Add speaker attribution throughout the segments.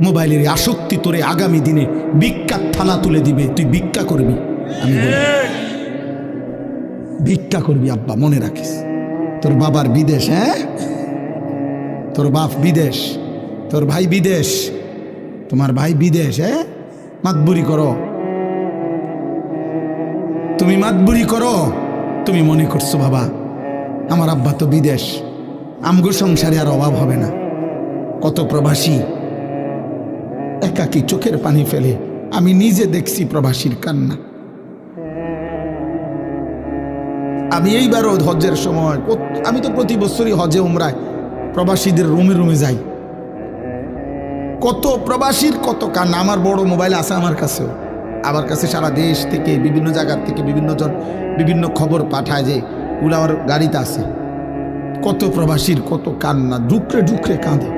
Speaker 1: মোবাইলের আসক্তি তোরে আগামী দিনে ভিক্ষার থালা তুলে দিবে। তুই ভিক্ষা করবি, আমি বলি ভিক্ষা করবি আব্বা, মনে রাখিস। তোর বাবার বিদেশ, হ্যাঁ, তোর বাপ বিদেশ, তোর ভাই বিদেশ, তোমার ভাই বিদেশ, হ্যাঁ, মাতবুরি করো, তুমি মাতবুরি করো। তুমি মনে করছো বাবা আমার আব্বা তো বিদেশ, আমগো সংসারে আর অভাব হবে না। কত প্রবাসী একাকী চোখের পানি ফেলে, আমি নিজে দেখছি প্রবাসীর কান্না। আমি এইবারও হজের সময়, আমি তো প্রতি বছরই হজে উমরায় প্রবাসীদের রুমে রুমে যাই। কত প্রবাসীর কত কান্না। আমার বড় মোবাইল আছে আমার কাছেও, আমার কাছে সারা দেশ থেকে বিভিন্ন জায়গার থেকে বিভিন্ন জন বিভিন্ন খবর পাঠায়, যে ওগুলো আমার গাড়িতে আছে। কত প্রবাসীর কত কান্না, ঢুকরে ঢুকরে কাঁদে।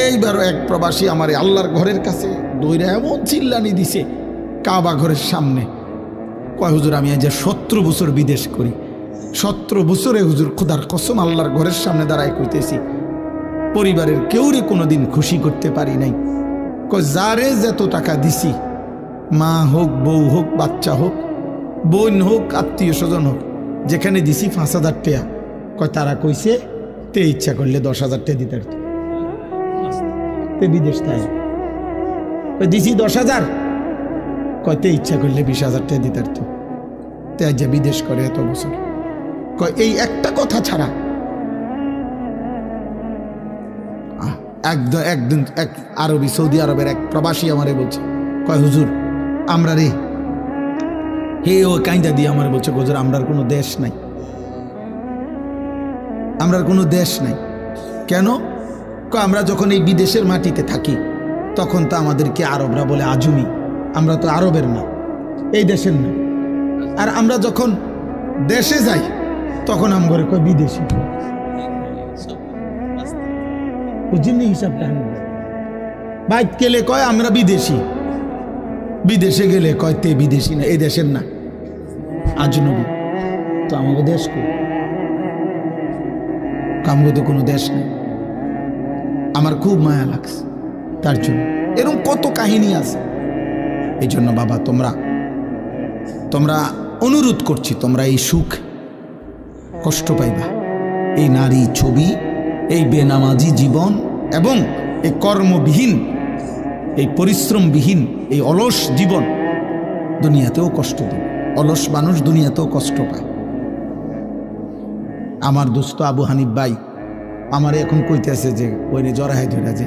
Speaker 1: এইবারও এক প্রবাসী আমার আল্লাহর ঘরের কাছে দৌড়ে এমন চিল্লানি দিছে কাবা ঘরের সামনে, কয় হুজুর আমি আজ 17 বছর বিদেশ করি, 17 বছরে হুজুর খোদার কসম আল্লাহর ঘরের সামনে দাঁড়ায় কইতেছি পরিবারের কেউরে কোনোদিন খুশি করতে পারি নাই। কয় যারে যত টাকা দিছি, মা হোক, বউ হোক, বাচ্চা হোক, বোন হোক, আত্মীয় স্বজন হোক, যেখানে দিছি 5,000 টাকা, কয় তারা কইছে তে ইচ্ছা করলে 10,000 টাকা দিতে পারত। বিদেশ তাই দিছি 10,000, কয়তে ইচ্ছা করলে 20,000 টাকা দিতে পারত। তে আজ বিদেশ করে এত বছর। কয় এই একটা কথা ছাড়া। একদিন এক আরবি, সৌদি আরবের এক প্রবাসী আমারে বলছে, কয় হুজুর আমরা রে, হে ও কাইন্দা দিয়ে আমার বলছে হুজুর আমরার কোনো দেশ নাই, আমরার কোনো দেশ নাই। কেন? আমরা যখন এই বিদেশের মাটিতে থাকি তখন তো আমাদেরকে আরবরা বলে আজুমি, আমরা তো আরবের না, এই দেশের না। আর আমরা যখন দেশে যাই তখন আমগরে কয় বিদেশি। বুঝিনি হিসাবটা? বাইক গেলে কয় আমরা বিদেশি, বিদেশে গেলে কয় তে বিদেশি না, এই দেশের না, আজনবী। তো আমাকে দেশ কই? আমগো তো কোনো দেশ নেই। আমার খুব মায়া লাগছে তার জন্য। এরকম কত কাহিনী আছে। এই জন্য বাবা তোমরা অনুরোধ করছি, তোমরা এই সুখ কষ্ট পাইবা, এই নারী ছবি, এই বেনামাজি জীবন এবং এই কর্মবিহীন, এই পরিশ্রমবিহীন, এই অলস জীবন দুনিয়াতেও কষ্ট দেয়। অলস মানুষ দুনিয়াতেও কষ্ট পায়। আমার দোস্ত আবু হানিফ ভাই আমার এখন কইতেছে যে ওই জরাহায় ধরে যে